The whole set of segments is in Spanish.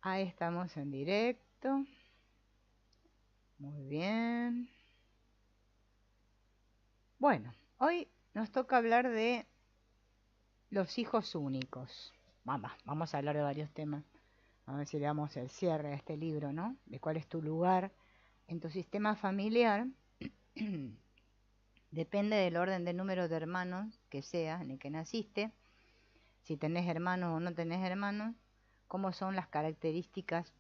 Ahí estamos en directo. Muy bien. Bueno, hoy nos toca hablar de los hijos únicos. Vamos a hablar de varios temas. A ver si le damos el cierre a este libro, ¿no? De cuál es tu lugar en tu sistema familiar. Depende del orden del número de hermanos que seas, en el que naciste. Si tenés hermanos o no tenés hermanos. Cómo son las características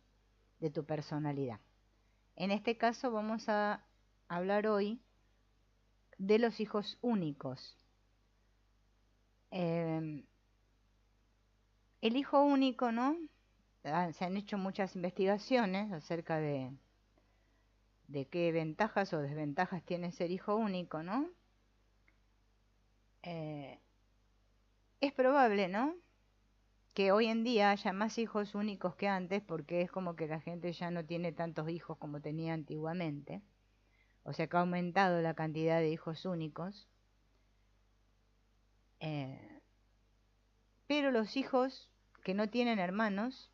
de tu personalidad. En este caso vamos a hablar hoy de los hijos únicos. El hijo único, ¿no? Se han hecho muchas investigaciones acerca de qué ventajas o desventajas tiene ser hijo único, ¿no? Es probable, ¿no?, que hoy en día haya más hijos únicos que antes, porque es como que la gente ya no tiene tantos hijos como tenía antiguamente. O sea que ha aumentado la cantidad de hijos únicos. Pero los hijos que no tienen hermanos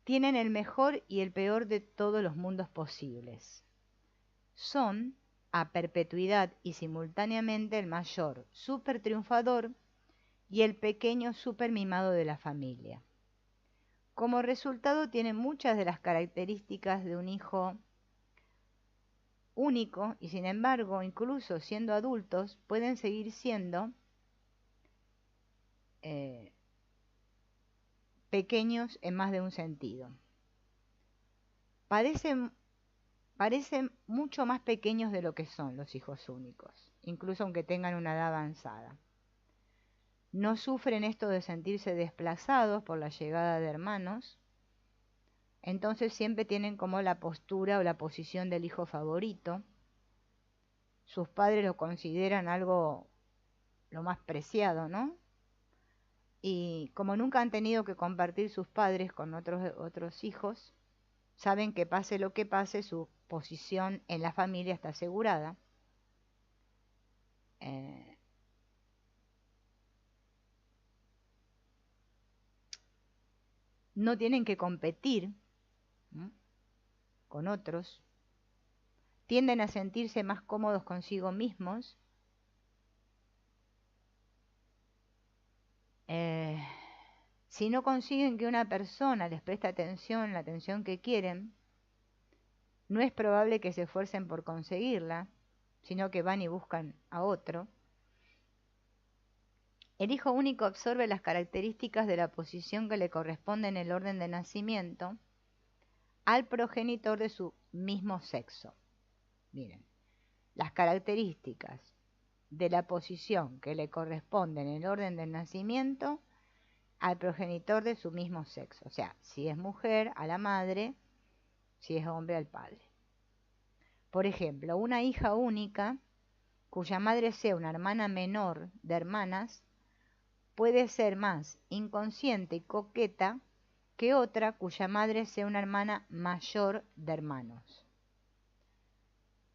tienen el mejor y el peor de todos los mundos posibles. Son, a perpetuidad y simultáneamente, el mayor súper triunfador y el pequeño súper mimado de la familia. Como resultado, tienen muchas de las características de un hijo único y, sin embargo, incluso siendo adultos, pueden seguir siendo pequeños en más de un sentido. Parecen mucho más pequeños de lo que son los hijos únicos, incluso aunque tengan una edad avanzada. No sufren esto de sentirse desplazados por la llegada de hermanos, entonces siempre tienen como la postura o la posición del hijo favorito. Sus padres lo consideran algo lo más preciado, ¿no? Y como nunca han tenido que compartir sus padres con otros hijos, saben que pase lo que pase, su posición en la familia está asegurada. No tienen que competir, ¿no?, con otros. Tienden a sentirse más cómodos consigo mismos. Si no consiguen que una persona les preste atención, la atención que quieren, no es probable que se esfuercen por conseguirla, sino que van y buscan a otro. El hijo único absorbe las características de la posición que le corresponde en el orden de nacimiento al progenitor de su mismo sexo. Miren, las características de la posición que le corresponde en el orden del nacimiento al progenitor de su mismo sexo. O sea, si es mujer, a la madre; si es hombre, al padre. Por ejemplo, una hija única cuya madre sea una hermana menor de hermanas puede ser más inconsciente y coqueta que otra cuya madre sea una hermana mayor de hermanos.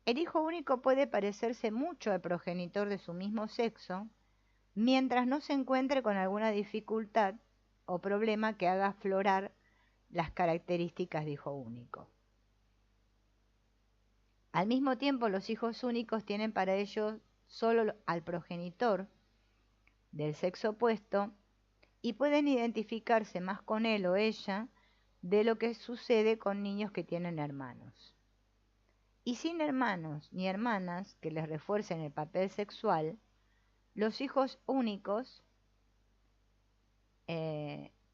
El hijo único puede parecerse mucho al progenitor de su mismo sexo, mientras no se encuentre con alguna dificultad o problema que haga aflorar las características de hijo único. Al mismo tiempo, los hijos únicos tienen para ellos solo al progenitor del sexo opuesto y pueden identificarse más con él o ella de lo que sucede con niños que tienen hermanos. Y sin hermanos ni hermanas que les refuercen el papel sexual, los hijos únicos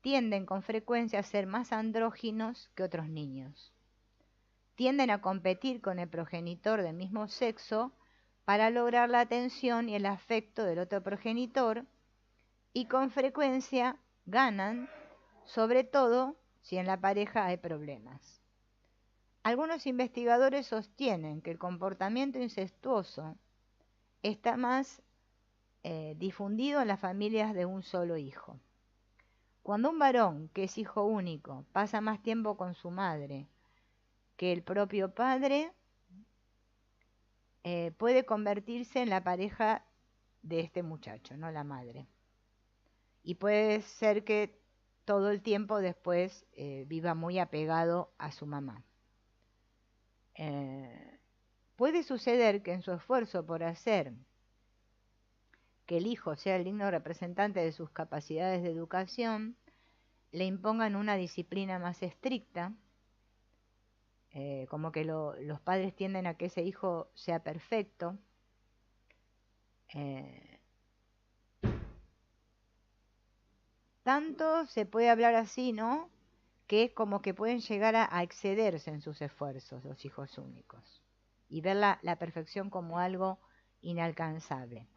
tienden con frecuencia a ser más andróginos que otros niños. Tienden a competir con el progenitor del mismo sexo para lograr la atención y el afecto del otro progenitor, y con frecuencia ganan, sobre todo si en la pareja hay problemas. Algunos investigadores sostienen que el comportamiento incestuoso está más difundido en las familias de un solo hijo. Cuando un varón que es hijo único pasa más tiempo con su madre que el propio padre, puede convertirse en la pareja de este muchacho, no la madre. Y puede ser que todo el tiempo después viva muy apegado a su mamá. Puede suceder que en su esfuerzo por hacer que el hijo sea el digno representante de sus capacidades de educación, le impongan una disciplina más estricta, como que los padres tienden a que ese hijo sea perfecto. Tanto se puede hablar así, ¿no? Que es como que pueden llegar a excederse en sus esfuerzos los hijos únicos y ver la perfección como algo inalcanzable.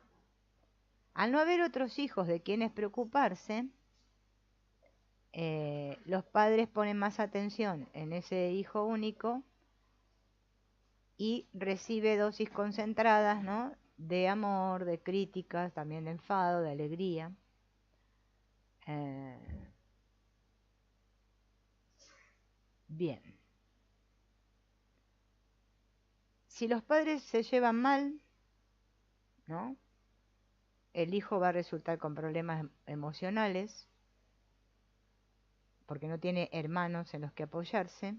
Al no haber otros hijos de quienes preocuparse, los padres ponen más atención en ese hijo único y recibe dosis concentradas, ¿no?, de amor, de críticas, también de enfado, de alegría. Bien. Si los padres se llevan mal, ¿no?, el hijo va a resultar con problemas emocionales, porque no tiene hermanos en los que apoyarse.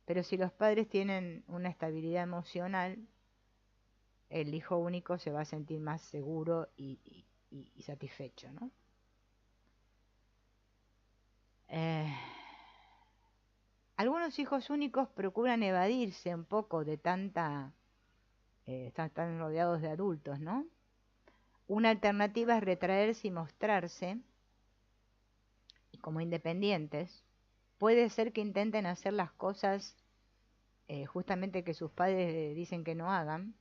Pero si los padres tienen una estabilidad emocional, el hijo único se va a sentir más seguro y satisfecho, ¿no? Algunos hijos únicos procuran evadirse un poco de están rodeados de adultos, ¿no? Una alternativa es retraerse y mostrarse como independientes. Puede ser que intenten hacer las cosas justamente que sus padres dicen que no hagan.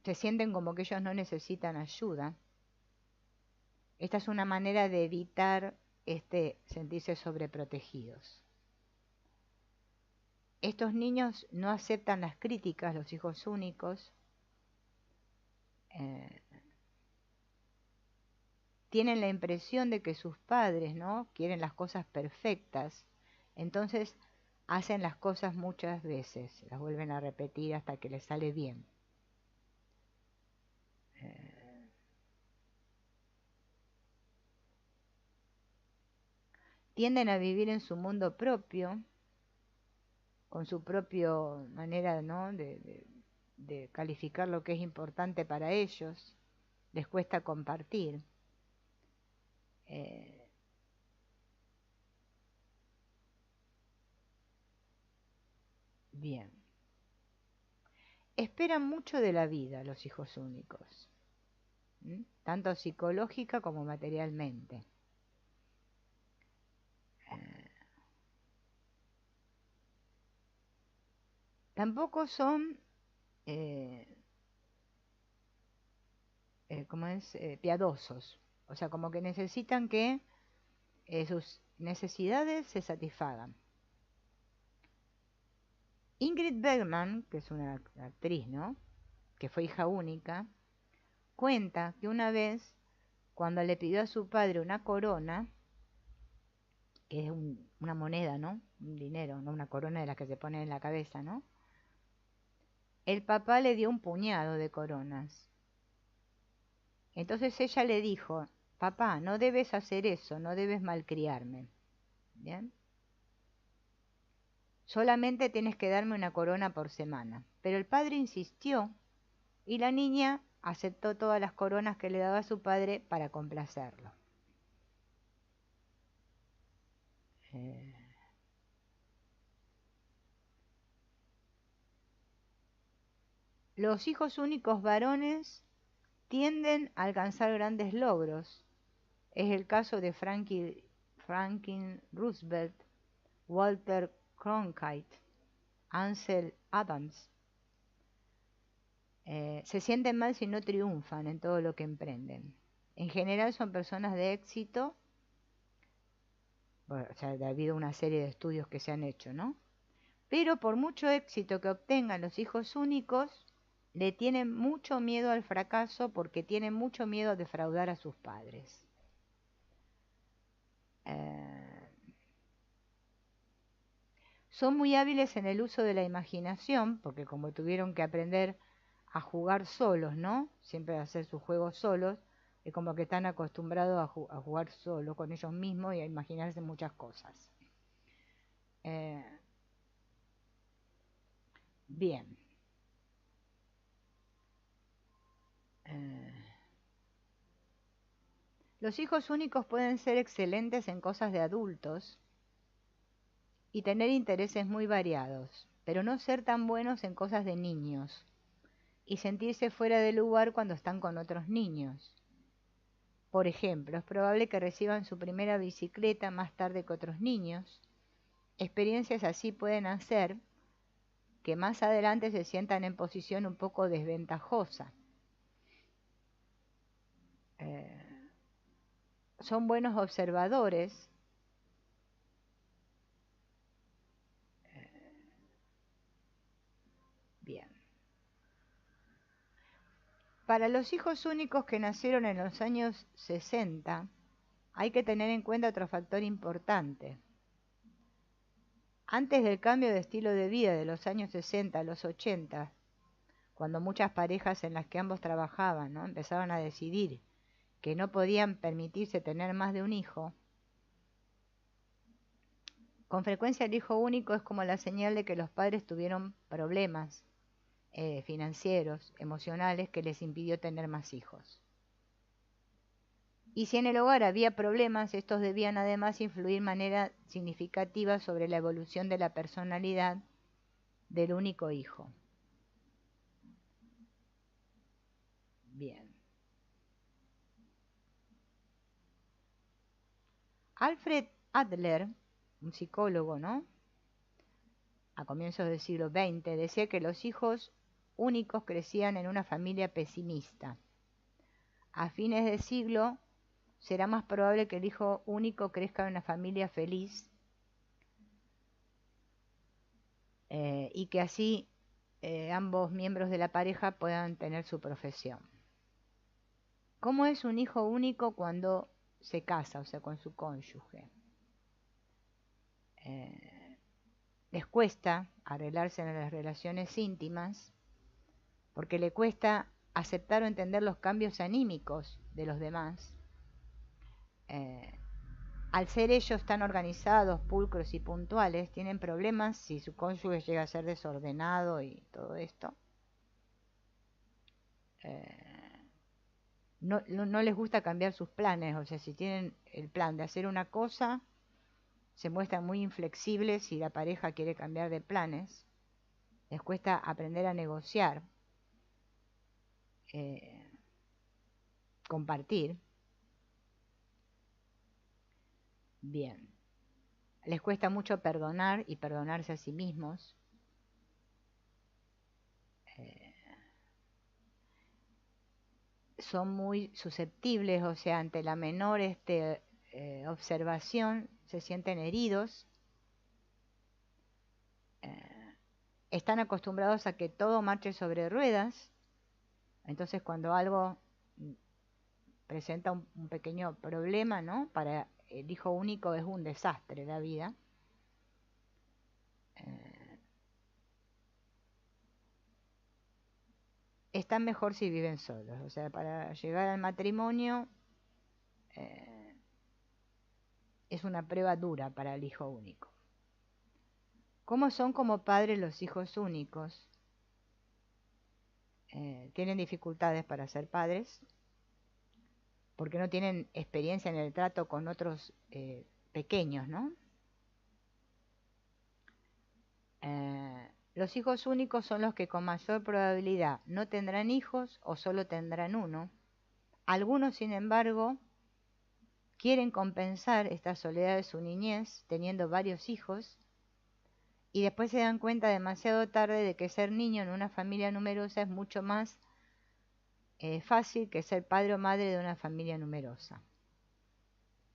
Se sienten como que ellos no necesitan ayuda. Esta es una manera de evitar sentirse sobreprotegidos. Estos niños no aceptan las críticas, los hijos únicos. Tienen la impresión de que sus padres, ¿no?, quieren las cosas perfectas. Entonces hacen las cosas muchas veces, las vuelven a repetir hasta que les sale bien. Tienden a vivir en su mundo propio, con su propia manera, ¿no?, de calificar lo que es importante para ellos. Les cuesta compartir. Bien. Esperan mucho de la vida los hijos únicos, tanto psicológica como materialmente. Tampoco son piadosos, o sea, como que necesitan que sus necesidades se satisfagan. Ingrid Bergman, que es una actriz, ¿no?, que fue hija única, cuenta que una vez, cuando le pidió a su padre una corona, que es una moneda, ¿no?, un dinero, no una corona de las que se pone en la cabeza, ¿no?, el papá le dio un puñado de coronas. Entonces ella le dijo: papá, no debes hacer eso, no debes malcriarme. ¿Bien? Solamente tienes que darme una corona por semana. Pero el padre insistió y la niña aceptó todas las coronas que le daba su padre para complacerlo. Los hijos únicos varones tienden a alcanzar grandes logros. Es el caso de Franklin Roosevelt, Walter Cronkite, Ansel Adams. Se sienten mal si no triunfan en todo lo que emprenden. En general son personas de éxito. Bueno, o sea, ha habido una serie de estudios que se han hecho, ¿no? Pero por mucho éxito que obtengan los hijos únicos, le tienen mucho miedo al fracaso porque tienen mucho miedo a defraudar a sus padres. Son muy hábiles en el uso de la imaginación, porque como tuvieron que aprender a jugar solos, ¿no?, siempre a hacer sus juegos solos, Es como que están acostumbrados a jugar solo con ellos mismos y a imaginarse muchas cosas. Eh, bien. Eh, los hijos únicos pueden ser excelentes en cosas de adultos y tener intereses muy variados, pero no ser tan buenos en cosas de niños y sentirse fuera de lugar cuando están con otros niños. Por ejemplo, es probable que reciban su primera bicicleta más tarde que otros niños. Experiencias así pueden hacer que más adelante se sientan en posición un poco desventajosa. Eh, son buenos observadores. Bien. Para los hijos únicos que nacieron en los años 60, hay que tener en cuenta otro factor importante. Antes del cambio de estilo de vida de los años 60 a los 80, cuando muchas parejas en las que ambos trabajaban, ¿no?, empezaban a decidir que no podían permitirse tener más de un hijo, con frecuencia el hijo único es como la señal de que los padres tuvieron problemas financieros, emocionales, que les impidió tener más hijos. Y si en el hogar había problemas, estos debían además influir de manera significativa sobre la evolución de la personalidad del único hijo. Bien. Alfred Adler, un psicólogo, ¿no?, a comienzos del siglo XX, decía que los hijos únicos crecían en una familia pesimista. A fines de siglo será más probable que el hijo único crezca en una familia feliz y que así ambos miembros de la pareja puedan tener su profesión. ¿Cómo es un hijo único cuando se casa, o sea, con su cónyuge? Les cuesta arreglarse en las relaciones íntimas porque le cuesta aceptar o entender los cambios anímicos de los demás. Al ser ellos tan organizados, pulcros y puntuales, tienen problemas si su cónyuge llega a ser desordenado y todo esto. No les gusta cambiar sus planes, o sea, si tienen el plan de hacer una cosa, se muestran muy inflexibles si la pareja quiere cambiar de planes. Les cuesta aprender a negociar, compartir. Bien. Les cuesta mucho perdonar y perdonarse a sí mismos. Son muy susceptibles, o sea, ante la menor observación se sienten heridos. Están acostumbrados a que todo marche sobre ruedas, entonces cuando algo presenta un pequeño problema, ¿no?, para el hijo único es un desastre la vida. Están mejor si viven solos, o sea, para llegar al matrimonio es una prueba dura para el hijo único. ¿Cómo son como padres los hijos únicos? Tienen dificultades para ser padres porque no tienen experiencia en el trato con otros pequeños, ¿no? Los hijos únicos son los que con mayor probabilidad no tendrán hijos o solo tendrán uno. Algunos, sin embargo, quieren compensar esta soledad de su niñez teniendo varios hijos y después se dan cuenta demasiado tarde de que ser niño en una familia numerosa es mucho más fácil que ser padre o madre de una familia numerosa.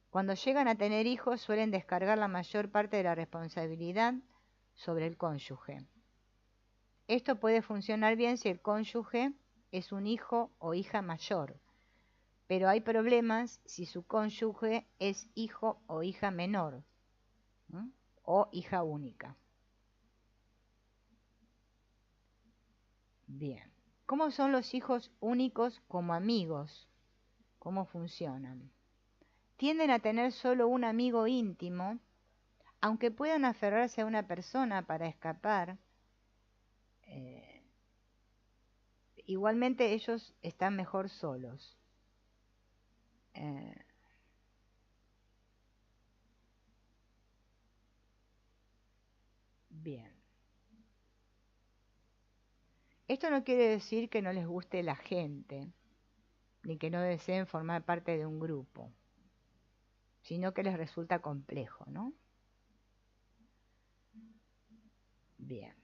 Cuando llegan a tener hijos suelen descargar la mayor parte de la responsabilidad sobre el cónyuge. Esto puede funcionar bien si el cónyuge es un hijo o hija mayor, pero hay problemas si su cónyuge es hijo o hija menor, ¿sí?, o hija única. Bien. ¿Cómo son los hijos únicos como amigos? cómo funcionan. Tienden a tener solo un amigo íntimo, aunque puedan aferrarse a una persona para escapar. Igualmente ellos están mejor solos. Bien. Esto no quiere decir que no les guste la gente, ni que no deseen formar parte de un grupo, sino que les resulta complejo, ¿no? Bien.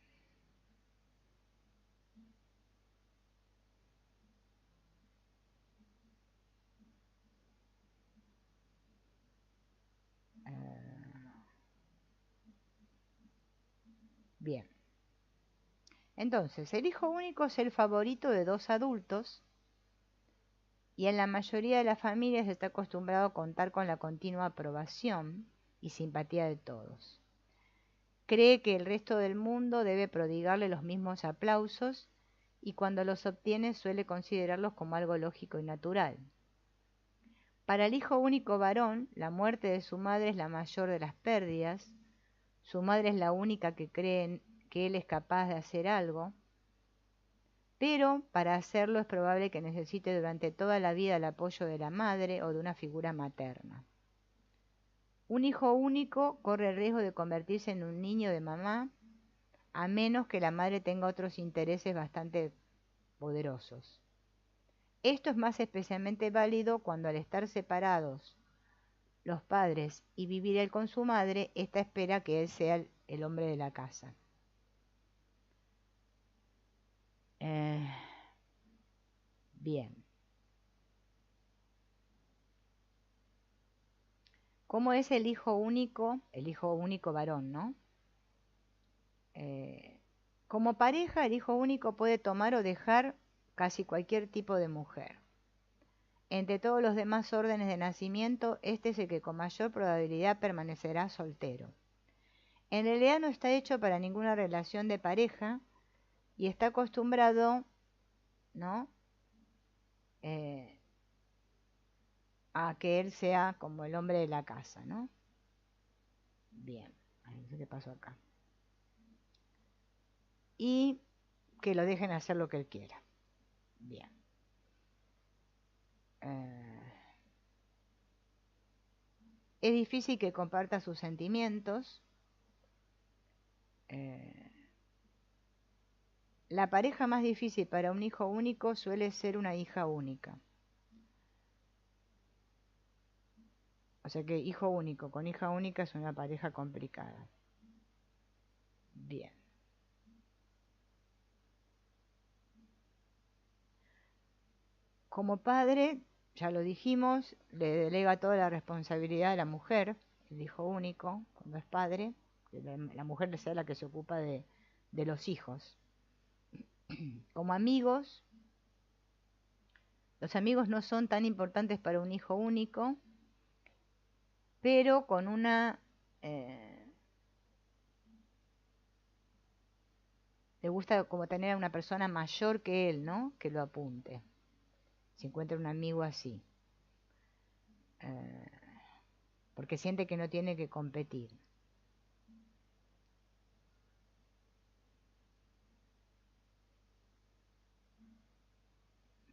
Bien. Entonces, el hijo único es el favorito de dos adultos y en la mayoría de las familias está acostumbrado a contar con la continua aprobación y simpatía de todos. Cree que el resto del mundo debe prodigarle los mismos aplausos y cuando los obtiene suele considerarlos como algo lógico y natural. Para el hijo único varón, la muerte de su madre es la mayor de las pérdidas. Su madre es la única que cree que él es capaz de hacer algo, pero para hacerlo es probable que necesite durante toda la vida el apoyo de la madre o de una figura materna. Un hijo único corre el riesgo de convertirse en un niño de mamá, a menos que la madre tenga otros intereses bastante poderosos. Esto es más especialmente válido cuando al estar separados los padres y vivir él con su madre, ésta espera que él sea el hombre de la casa. Bien. ¿Cómo es el hijo único varón, ¿no? Como pareja, el hijo único puede tomar o dejar casi cualquier tipo de mujer. Entre todos los demás órdenes de nacimiento, este es el que con mayor probabilidad permanecerá soltero. En realidad no está hecho para ninguna relación de pareja y está acostumbrado, ¿no? A que él sea como el hombre de la casa, ¿no? Bien, no sé qué pasó acá. Y que lo dejen hacer lo que él quiera. Bien. Es difícil que comparta sus sentimientos. La pareja más difícil para un hijo único suele ser una hija única. O sea que hijo único con hija única es una pareja complicada. Bien. Como padre, ya lo dijimos, le delega toda la responsabilidad a la mujer, el hijo único, cuando es padre, que la mujer sea la que se ocupa de los hijos. Como amigos, los amigos no son tan importantes para un hijo único, pero con una... le gusta como tener a una persona mayor que él, ¿no? Que lo apunte. Si encuentra un amigo así. Porque siente que no tiene que competir.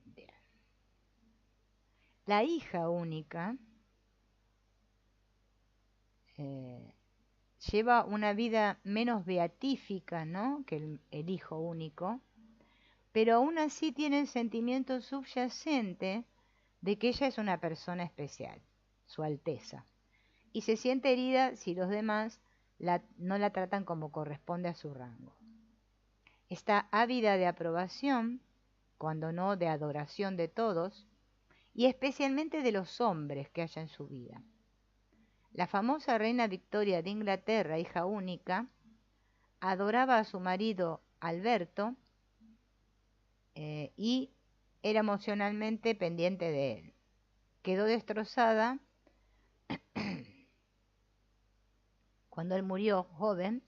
Bien. La hija única lleva una vida menos beatífica, ¿no? Que el hijo único, pero aún así tiene el sentimiento subyacente de que ella es una persona especial, Su Alteza, y se siente herida si los demás no la tratan como corresponde a su rango. Está ávida de aprobación, cuando no de adoración de todos, y especialmente de los hombres que haya en su vida. La famosa reina Victoria de Inglaterra, hija única, adoraba a su marido Alberto y era emocionalmente pendiente de él. Quedó destrozada cuando él murió joven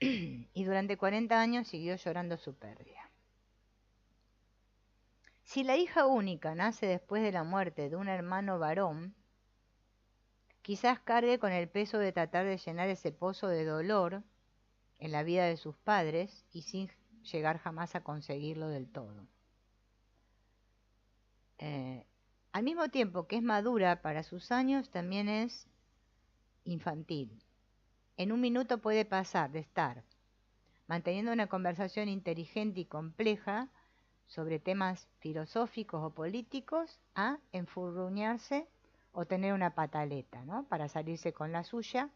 y durante 40 años siguió llorando su pérdida. Si la hija única nace después de la muerte de un hermano varón, quizás cargue con el peso de tratar de llenar ese pozo de dolor en la vida de sus padres y sin llegar jamás a conseguirlo del todo. Al mismo tiempo que es madura para sus años, también es infantil. En un minuto puede pasar de estar manteniendo una conversación inteligente y compleja sobre temas filosóficos o políticos a enfurruñarse o tener una pataleta, ¿no? Para salirse con la suya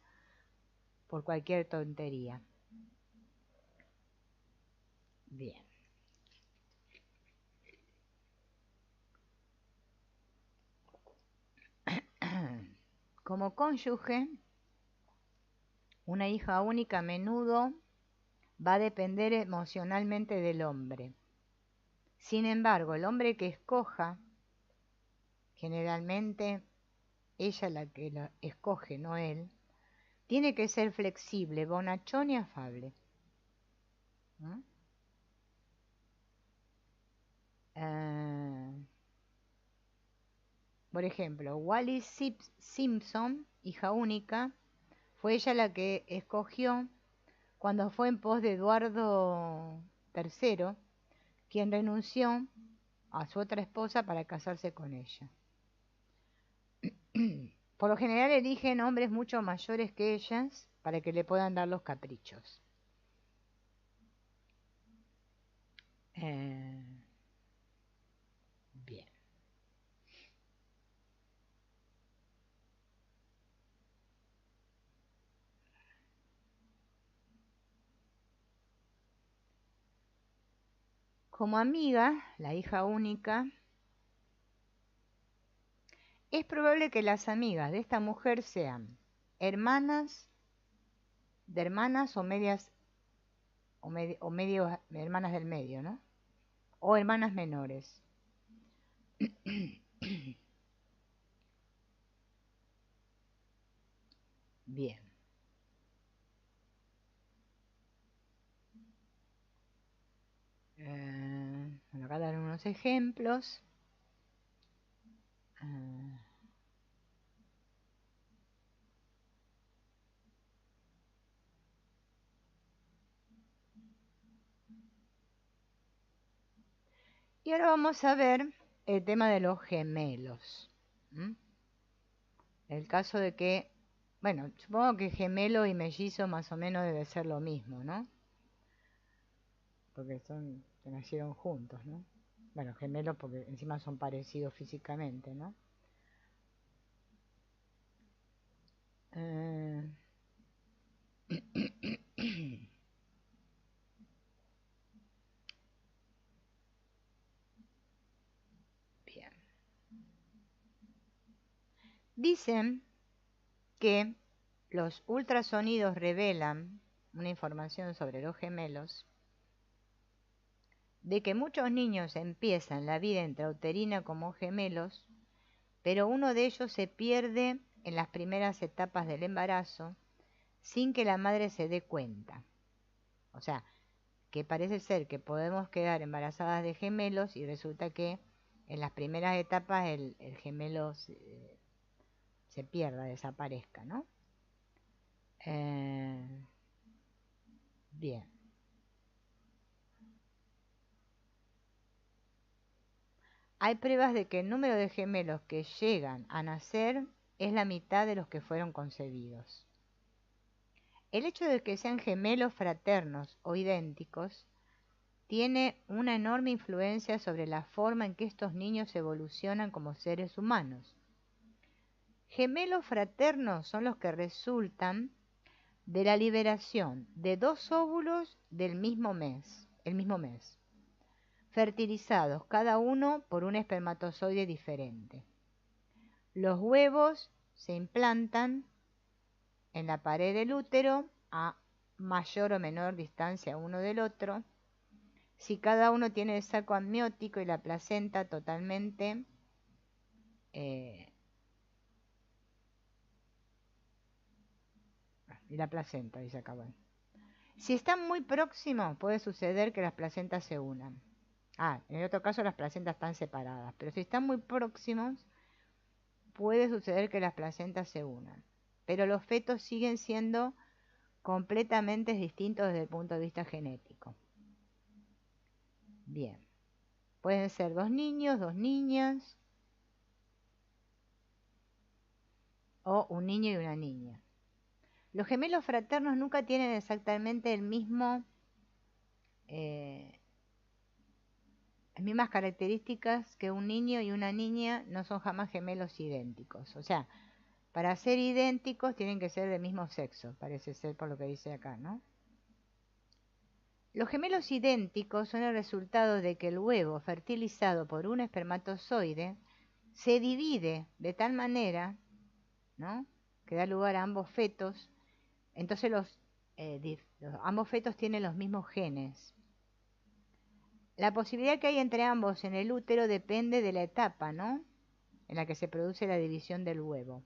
por cualquier tontería. Bien. Como cónyuge, una hija única a menudo va a depender emocionalmente del hombre. Sin embargo, el hombre que escoja, generalmente ella la que la escoge, no él, tiene que ser flexible, bonachón y afable. ¿Mm? Por ejemplo, Wallis Simpson, hija única, fue ella la que escogió cuando fue en pos de Eduardo III, quien renunció a su otra esposa para casarse con ella. Por lo general eligen hombres mucho mayores que ellas para que le puedan dar los caprichos. Bien. Como amiga, la hija única, es probable que las amigas de esta mujer sean hermanas, de hermanas o medias, o medio hermanas del medio, ¿no? O hermanas menores. Bien. Bueno, acá dan unos ejemplos. Y ahora vamos a ver el tema de los gemelos. ¿Mm? El caso de que, bueno, supongo que gemelo y mellizo más o menos debe ser lo mismo, ¿no? Porque que nacieron juntos, ¿no? Bueno, gemelos porque encima son parecidos físicamente, ¿no? Bien. Dicen que los ultrasonidos revelan una información sobre los gemelos, de que muchos niños empiezan la vida intrauterina como gemelos, pero uno de ellos se pierde en las primeras etapas del embarazo sin que la madre se dé cuenta. O sea, que parece ser que podemos quedar embarazadas de gemelos y resulta que en las primeras etapas el gemelo se pierda, desaparezca, ¿no? Bien. Hay pruebas de que el número de gemelos que llegan a nacer es la mitad de los que fueron concebidos. El hecho de que sean gemelos fraternos o idénticos tiene una enorme influencia sobre la forma en que estos niños evolucionan como seres humanos. Gemelos fraternos son los que resultan de la liberación de dos óvulos del mismo mes, el mismo mes, fertilizados cada uno por un espermatozoide diferente. Los huevos se implantan en la pared del útero a mayor o menor distancia uno del otro. Si cada uno tiene el saco amniótico y la placenta totalmente y la placenta, dice acá, bueno. Si están muy próximos, puede suceder que las placentas se unan. En el otro caso las placentas están separadas, pero si están muy próximos, puede suceder que las placentas se unan. Pero los fetos siguen siendo completamente distintos desde el punto de vista genético. Bien. Pueden ser 2 niños, 2 niñas, o un niño y una niña. Los gemelos fraternos nunca tienen exactamente las mismas características que un niño y una niña, no son jamás gemelos idénticos. O sea, para ser idénticos tienen que ser del mismo sexo, parece ser por lo que dice acá, ¿no? Los gemelos idénticos son el resultado de que el huevo fertilizado por un espermatozoide se divide de tal manera, ¿no?, que da lugar a ambos fetos. Entonces ambos fetos tienen los mismos genes. La posibilidad que hay entre ambos en el útero depende de la etapa, ¿no?, en la que se produce la división del huevo.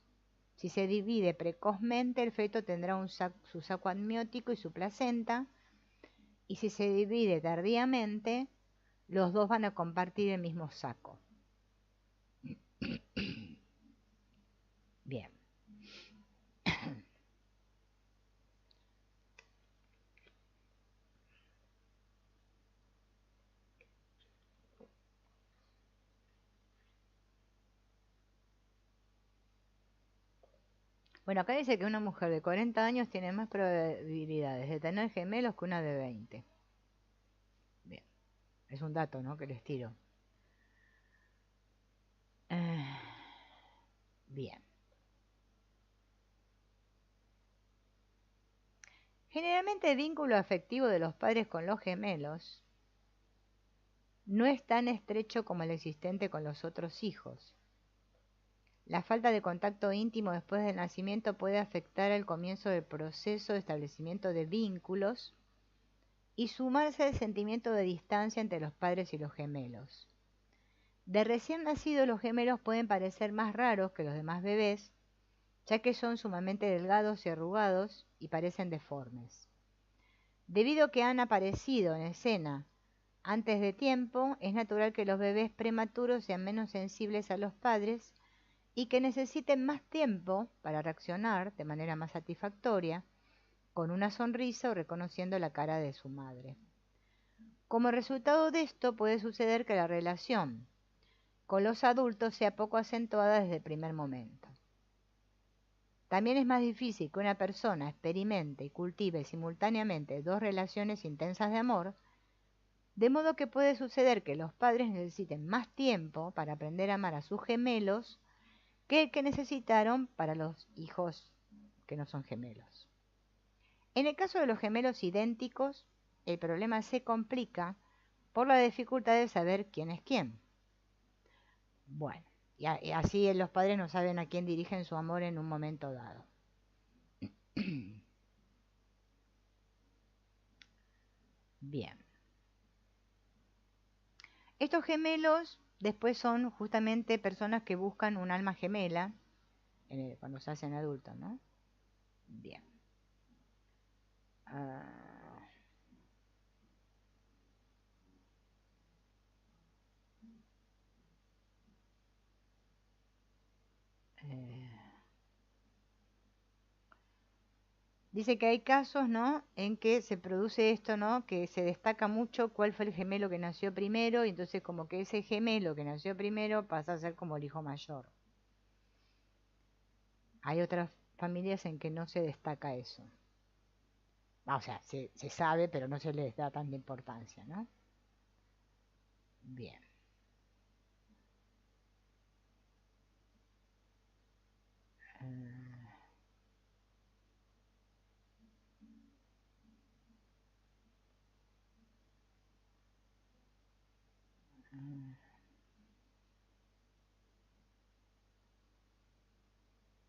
Si se divide precozmente, el feto tendrá su saco amniótico y su placenta, y si se divide tardíamente, los dos van a compartir el mismo saco. Bien. Bueno, acá dice que una mujer de 40 años tiene más probabilidades de tener gemelos que una de 20. Bien, es un dato, ¿no?, que les tiro. Bien. Generalmente el vínculo afectivo de los padres con los gemelos no es tan estrecho como el existente con los otros hijos. La falta de contacto íntimo después del nacimiento puede afectar el comienzo del proceso de establecimiento de vínculos y sumarse al sentimiento de distancia entre los padres y los gemelos. De recién nacidos, los gemelos pueden parecer más raros que los demás bebés, ya que son sumamente delgados y arrugados y parecen deformes. Debido a que han aparecido en escena antes de tiempo, es natural que los bebés prematuros sean menos sensibles a los padres y que necesiten más tiempo para reaccionar de manera más satisfactoria, con una sonrisa o reconociendo la cara de su madre. Como resultado de esto, puede suceder que la relación con los adultos sea poco acentuada desde el primer momento. También es más difícil que una persona experimente y cultive simultáneamente 2 relaciones intensas de amor, de modo que puede suceder que los padres necesiten más tiempo para aprender a amar a sus gemelos que el que necesitaron para los hijos que no son gemelos. En el caso de los gemelos idénticos, el problema se complica por la dificultad de saber quién es quién. Bueno, y así los padres no saben a quién dirigen su amor en un momento dado. Bien. Estos gemelos después son justamente personas que buscan un alma gemela cuando se hacen adultos, ¿no? Bien. Dice que hay casos, ¿no?, en que se produce esto, ¿no?, que se destaca mucho cuál fue el gemelo que nació primero, y entonces como que ese gemelo que nació primero pasa a ser como el hijo mayor. Hay otras familias en que no se destaca eso. O sea, se sabe, pero no se les da tanta importancia, ¿no? Bien.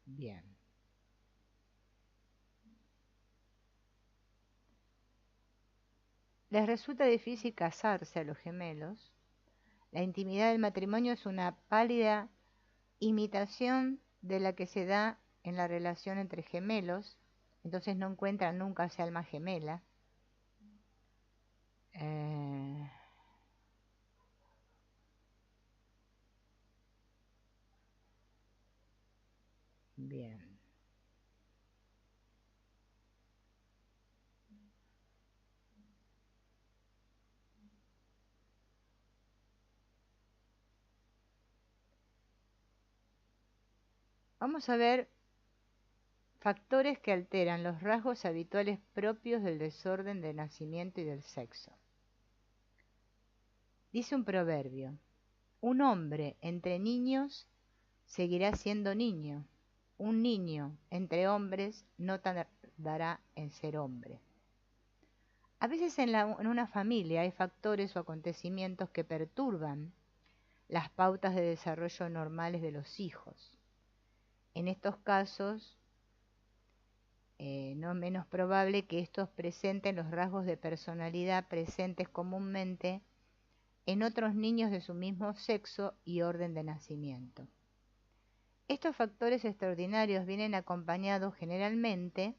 Bien. Les resulta difícil casarse a los gemelos. La intimidad del matrimonio es una pálida imitación de la que se da en la relación entre gemelos, entonces no encuentran nunca ese alma gemela. Bien. Vamos a ver factores que alteran los rasgos habituales propios del desorden de nacimiento y del sexo. Dice un proverbio: un hombre entre niños seguirá siendo niño. Un niño entre hombres no tardará en ser hombre. A veces en una familia hay factores o acontecimientos que perturban las pautas de desarrollo normales de los hijos. En estos casos, no menos probable que estos presenten los rasgos de personalidad presentes comúnmente en otros niños de su mismo sexo y orden de nacimiento. Estos factores extraordinarios vienen acompañados generalmente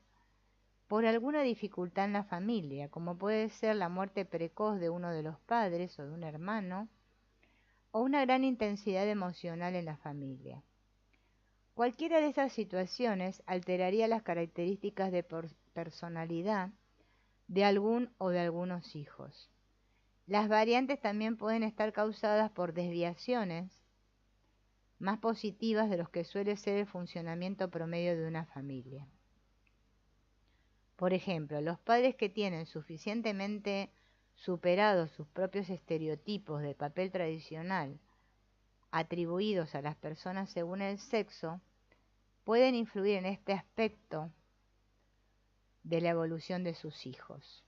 por alguna dificultad en la familia, como puede ser la muerte precoz de uno de los padres o de un hermano, o una gran intensidad emocional en la familia. Cualquiera de estas situaciones alteraría las características de personalidad de algún o de algunos hijos. Las variantes también pueden estar causadas por desviaciones más positivas de los que suele ser el funcionamiento promedio de una familia. Por ejemplo, los padres que tienen suficientemente superados sus propios estereotipos de papel tradicional atribuidos a las personas según el sexo, pueden influir en este aspecto de la evolución de sus hijos.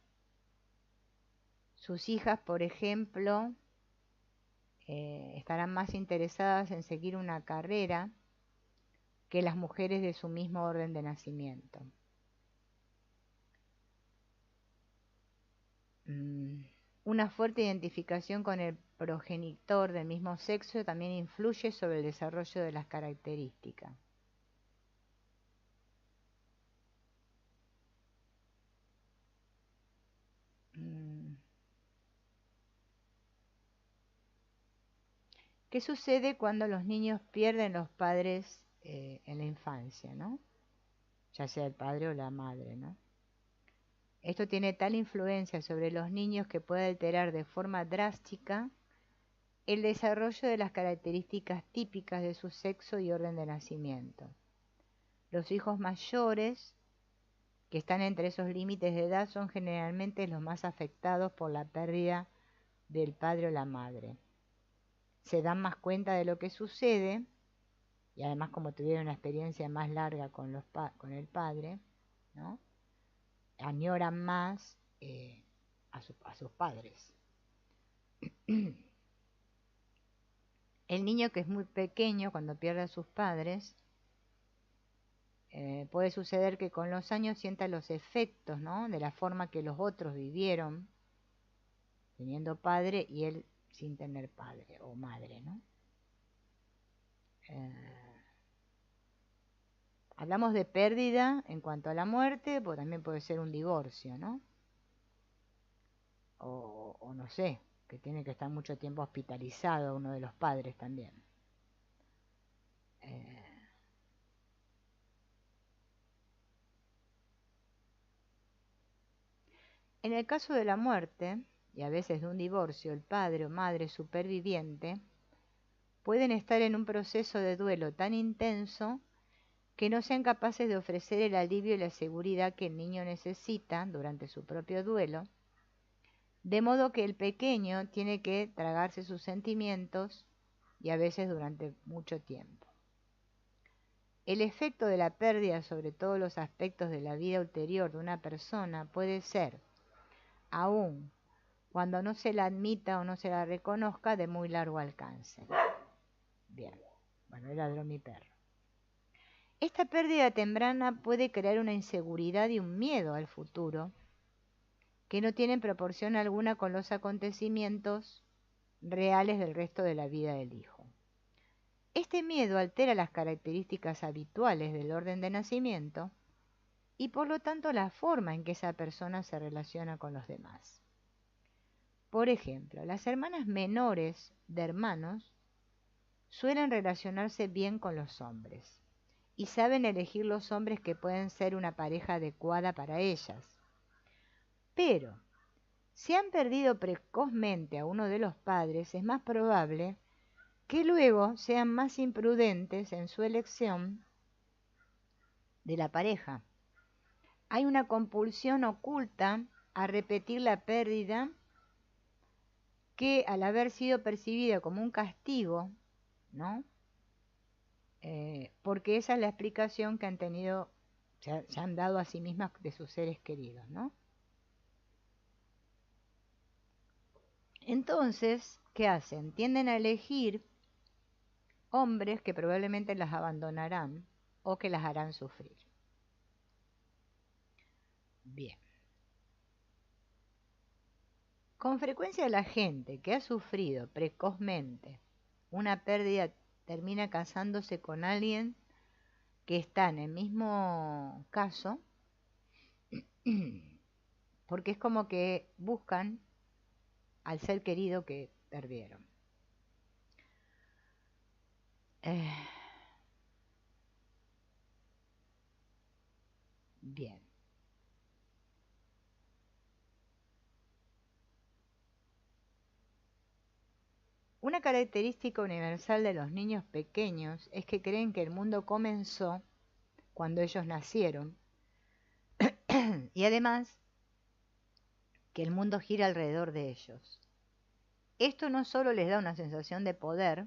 Sus hijas, por ejemplo, estarán más interesadas en seguir una carrera que las mujeres de su mismo orden de nacimiento. Una fuerte identificación con el progenitor del mismo sexo también influye sobre el desarrollo de las características. ¿Qué sucede cuando los niños pierden los padres en la infancia, ¿no? Ya sea el padre o la madre, ¿no? Esto tiene tal influencia sobre los niños que puede alterar de forma drástica el desarrollo de las características típicas de su sexo y orden de nacimiento. Los hijos mayores, que están entre esos límites de edad, son generalmente los más afectados por la pérdida del padre o la madre. Se dan más cuenta de lo que sucede, y además como tuvieron una experiencia más larga con el padre, ¿no? Añoran más a sus padres. El niño que es muy pequeño, cuando pierde a sus padres, puede suceder que con los años sienta los efectos, ¿no?, de la forma que los otros vivieron, teniendo padre y él sin tener padre o madre, ¿no? Hablamos de pérdida en cuanto a la muerte, pero también puede ser un divorcio, ¿no? O no sé, que tiene que estar mucho tiempo hospitalizado uno de los padres también. En el caso de la muerte, y a veces de un divorcio, el padre o madre superviviente pueden estar en un proceso de duelo tan intenso que no sean capaces de ofrecer el alivio y la seguridad que el niño necesita durante su propio duelo, de modo que el pequeño tiene que tragarse sus sentimientos y a veces durante mucho tiempo. El efecto de la pérdida sobre todos los aspectos de la vida ulterior de una persona puede ser, aún cuando no se la admita o no se la reconozca, de muy largo alcance. Bien, bueno, ladró mi perro. Esta pérdida temprana puede crear una inseguridad y un miedo al futuro que no tienen proporción alguna con los acontecimientos reales del resto de la vida del hijo. Este miedo altera las características habituales del orden de nacimiento y por lo tanto la forma en que esa persona se relaciona con los demás. Por ejemplo, las hermanas menores de hermanos suelen relacionarse bien con los hombres y saben elegir los hombres que pueden ser una pareja adecuada para ellas. Pero, si han perdido precozmente a uno de los padres, es más probable que luego sean más imprudentes en su elección de la pareja. Hay una compulsión oculta a repetir la pérdida que, al haber sido percibida como un castigo, ¿no? Porque esa es la explicación que han tenido, se han dado a sí mismas de sus seres queridos, ¿no? Entonces, ¿qué hacen? Tienden a elegir hombres que probablemente las abandonarán o que las harán sufrir. Bien. Con frecuencia la gente que ha sufrido precozmente una pérdida termina casándose con alguien que está en el mismo caso, porque es como que buscan al ser querido que perdieron. Bien. Una característica universal de los niños pequeños es que creen que el mundo comenzó cuando ellos nacieron y además que el mundo gira alrededor de ellos. Esto no solo les da una sensación de poder,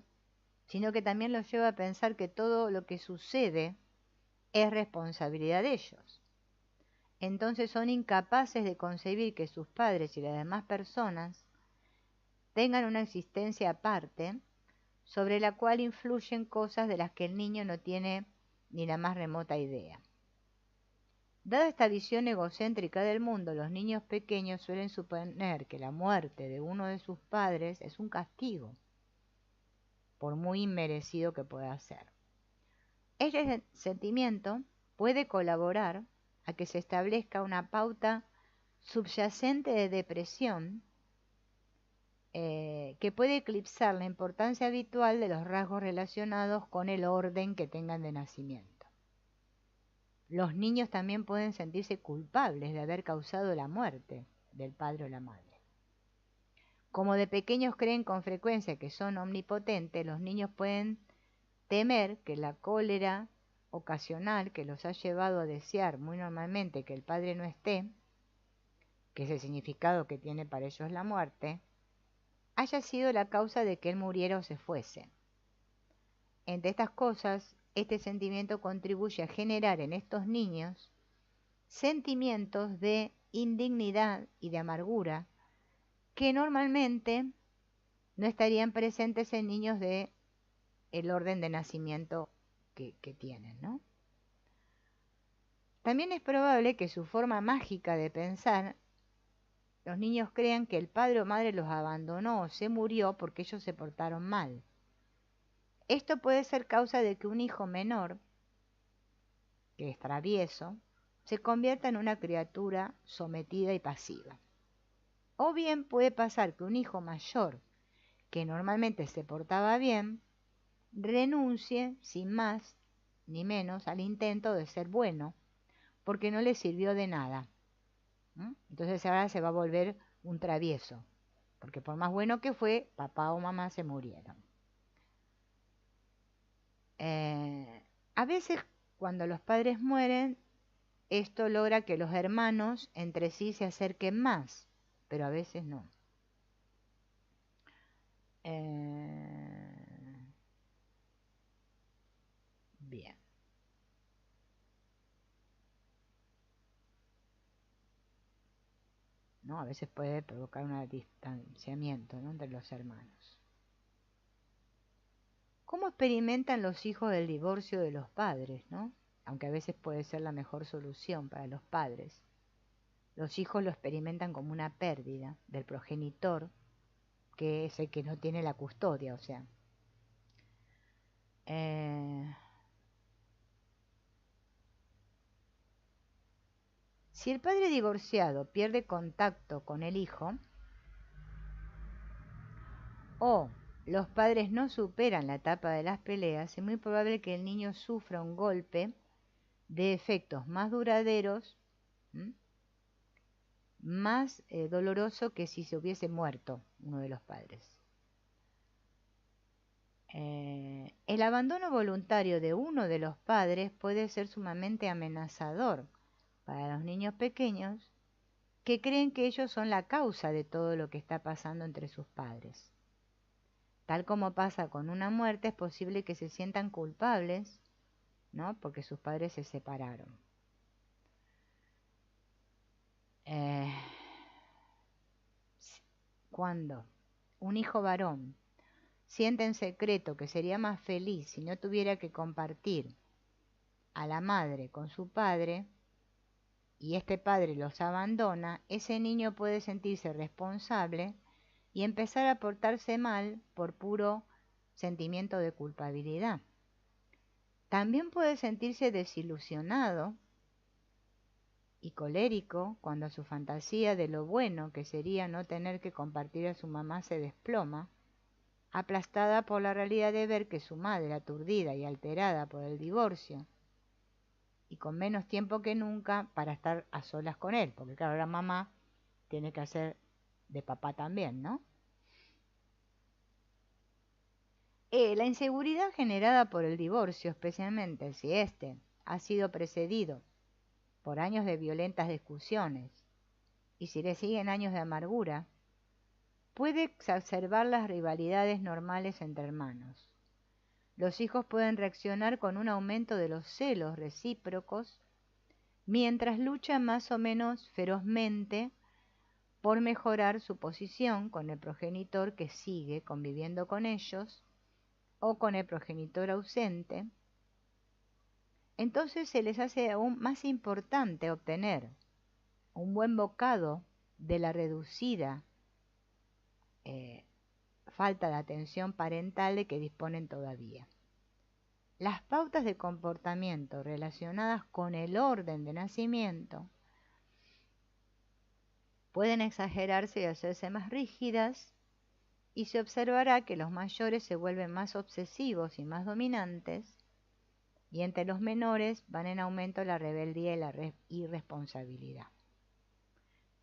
sino que también los lleva a pensar que todo lo que sucede es responsabilidad de ellos. Entonces son incapaces de concebir que sus padres y las demás personas tengan una existencia aparte sobre la cual influyen cosas de las que el niño no tiene ni la más remota idea. Dada esta visión egocéntrica del mundo, los niños pequeños suelen suponer que la muerte de uno de sus padres es un castigo, por muy inmerecido que pueda ser. Este sentimiento puede colaborar a que se establezca una pauta subyacente de depresión que puede eclipsar la importancia habitual de los rasgos relacionados con el orden que tengan de nacimiento. Los niños también pueden sentirse culpables de haber causado la muerte del padre o la madre. Como de pequeños creen con frecuencia que son omnipotentes, los niños pueden temer que la cólera ocasional que los ha llevado a desear muy normalmente que el padre no esté, que es el significado que tiene para ellos la muerte, haya sido la causa de que él muriera o se fuese. Entre estas cosas, este sentimiento contribuye a generar en estos niños sentimientos de indignidad y de amargura que normalmente no estarían presentes en niños de el orden de nacimiento que tienen, ¿no? También es probable que su forma mágica de pensar, los niños crean que el padre o madre los abandonó o se murió porque ellos se portaron mal. Esto puede ser causa de que un hijo menor, que es travieso, se convierta en una criatura sometida y pasiva. O bien puede pasar que un hijo mayor, que normalmente se portaba bien, renuncie sin más ni menos al intento de ser bueno, porque no le sirvió de nada. Entonces ahora se va a volver un travieso, porque por más bueno que fue, papá o mamá se murieron. A veces cuando los padres mueren, esto logra que los hermanos entre sí se acerquen más, pero a veces no. Bien. ¿No? A veces puede provocar un distanciamiento, ¿no?, entre los hermanos. ¿Cómo experimentan los hijos del divorcio de los padres, ¿no? Aunque a veces puede ser la mejor solución para los padres. Los hijos lo experimentan como una pérdida del progenitor, que es el que no tiene la custodia, o sea. Si el padre divorciado pierde contacto con el hijo, o los padres no superan la etapa de las peleas, es muy probable que el niño sufra un golpe de efectos más duraderos, ¿m? Más doloroso que si se hubiese muerto uno de los padres. El abandono voluntario de uno de los padres puede ser sumamente amenazador para los niños pequeños que creen que ellos son la causa de todo lo que está pasando entre sus padres. Tal como pasa con una muerte, es posible que se sientan culpables, ¿no? Porque sus padres se separaron. Cuando un hijo varón siente en secreto que sería más feliz si no tuviera que compartir a la madre con su padre, y este padre los abandona, ese niño puede sentirse responsable y empezar a portarse mal por puro sentimiento de culpabilidad. También puede sentirse desilusionado y colérico cuando su fantasía de lo bueno que sería no tener que compartir a su mamá se desploma, aplastada por la realidad de ver que su madre, aturdida y alterada por el divorcio, y con menos tiempo que nunca para estar a solas con él, porque claro, la mamá tiene que hacer de papá también, ¿no? La inseguridad generada por el divorcio, especialmente si éste ha sido precedido por años de violentas discusiones y si le siguen años de amargura, puede exacerbar las rivalidades normales entre hermanos. Los hijos pueden reaccionar con un aumento de los celos recíprocos mientras luchan más o menos ferozmente por mejorar su posición con el progenitor que sigue conviviendo con ellos o con el progenitor ausente. Entonces se les hace aún más importante obtener un buen bocado de la reducida falta de atención parental de que disponen todavía. Las pautas de comportamiento relacionadas con el orden de nacimiento pueden exagerarse y hacerse más rígidas, y se observará que los mayores se vuelven más obsesivos y más dominantes, y entre los menores van en aumento la rebeldía y la irresponsabilidad.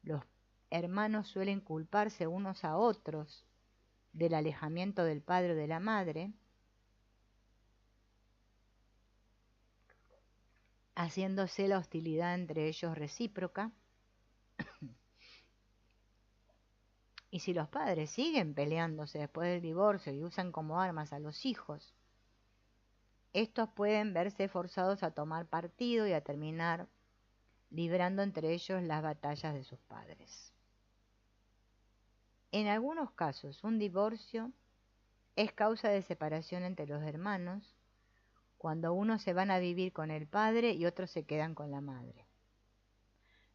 Los hermanos suelen culparse unos a otros del alejamiento del padre o de la madre, haciéndose la hostilidad entre ellos recíproca. Y si los padres siguen peleándose después del divorcio y usan como armas a los hijos, estos pueden verse forzados a tomar partido y a terminar librando entre ellos las batallas de sus padres. En algunos casos, un divorcio es causa de separación entre los hermanos, cuando unos se van a vivir con el padre y otros se quedan con la madre.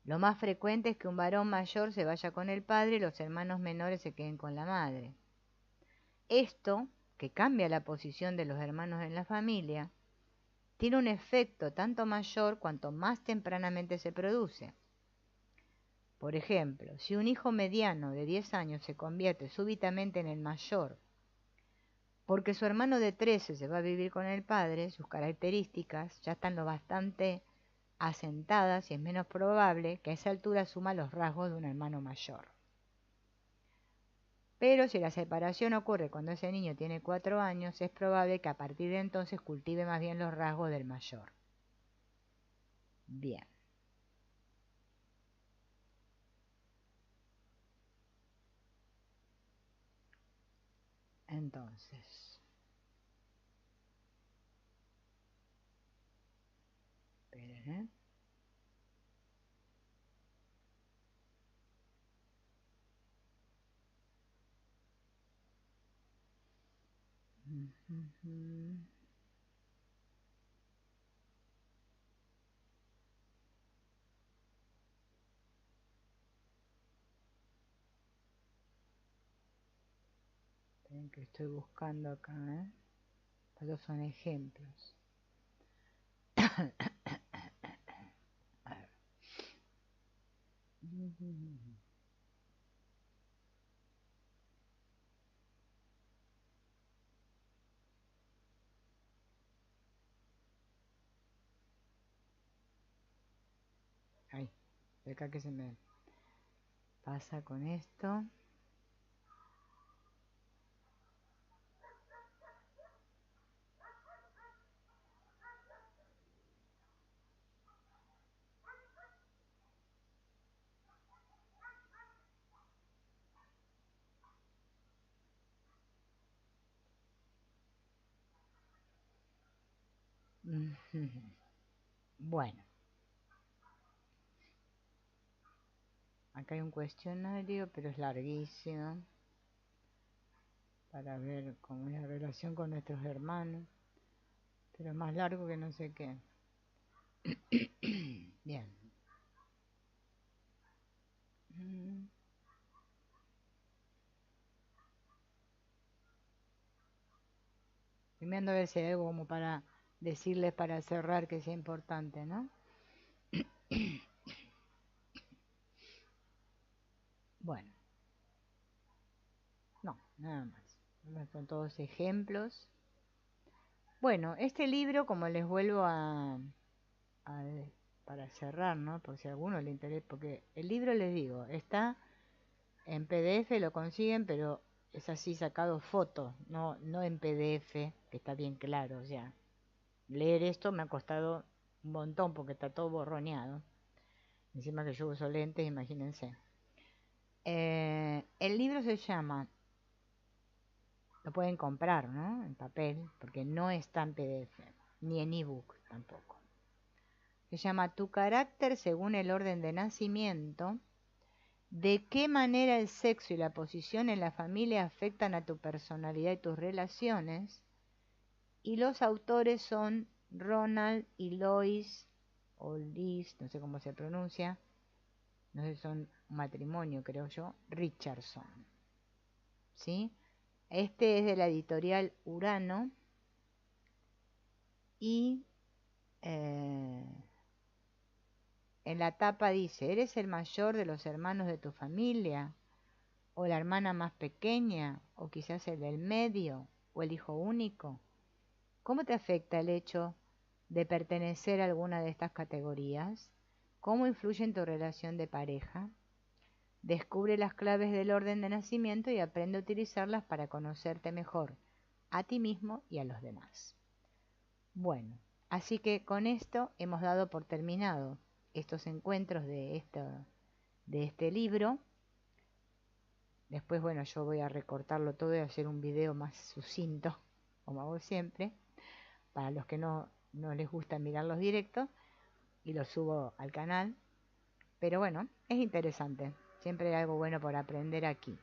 Lo más frecuente es que un varón mayor se vaya con el padre y los hermanos menores se queden con la madre. Esto, que cambia la posición de los hermanos en la familia, tiene un efecto tanto mayor cuanto más tempranamente se produce. Por ejemplo, si un hijo mediano de 10 años se convierte súbitamente en el mayor, porque su hermano de 13 se va a vivir con el padre, sus características ya están lo bastante asentadas y es menos probable que a esa altura asuma los rasgos de un hermano mayor. Pero si la separación ocurre cuando ese niño tiene 4 años, es probable que a partir de entonces cultive más bien los rasgos del mayor. Bien. Entonces, esperen, ¿eh? Esperen que estoy buscando acá, ¿eh? Estos son ejemplos. A ver. Acá que se me pasa con esto. Bueno, acá hay un cuestionario, pero es larguísimo, para ver cómo es la relación con nuestros hermanos, pero es más largo que no sé qué. Bien. Estoy viendo a ver si hay algo como para decirles para cerrar que sea importante, ¿no? Bueno, no, nada más. Son todos ejemplos. Bueno, este libro, como les vuelvo a- para cerrar, ¿no? Por si a alguno le interesa, porque el libro, les digo, está en PDF, lo consiguen, pero es así sacado fotos, no en PDF, que está bien claro, o sea, leer esto me ha costado un montón porque está todo borroneado. Encima que yo uso lentes, imagínense. El libro se llama, lo pueden comprar, ¿no? En papel, porque no está en PDF, ni en ebook tampoco. Se llama Tu carácter según el orden de nacimiento. ¿De qué manera el sexo y la posición en la familia afectan a tu personalidad y tus relaciones? Y los autores son Ronald y Lois, o Liz, no sé cómo se pronuncia, no sé, son un matrimonio, creo yo, Richardson. ¿Sí? Este es de la editorial Urano y en la tapa dice, ¿eres el mayor de los hermanos de tu familia? ¿O la hermana más pequeña? ¿O quizás el del medio? ¿O el hijo único? ¿Cómo te afecta el hecho de pertenecer a alguna de estas categorías? ¿Cómo influye en tu relación de pareja? Descubre las claves del orden de nacimiento y aprende a utilizarlas para conocerte mejor a ti mismo y a los demás. Bueno, así que con esto hemos dado por terminado estos encuentros de este libro. Después, bueno, yo voy a recortarlo todo y hacer un video más sucinto, como hago siempre, para los que no les gusta mirar los directos, y los subo al canal. Pero bueno, es interesante. Siempre hay algo bueno por aprender aquí.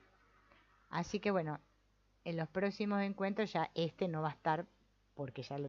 Así que bueno, en los próximos encuentros ya este no va a estar porque ya lo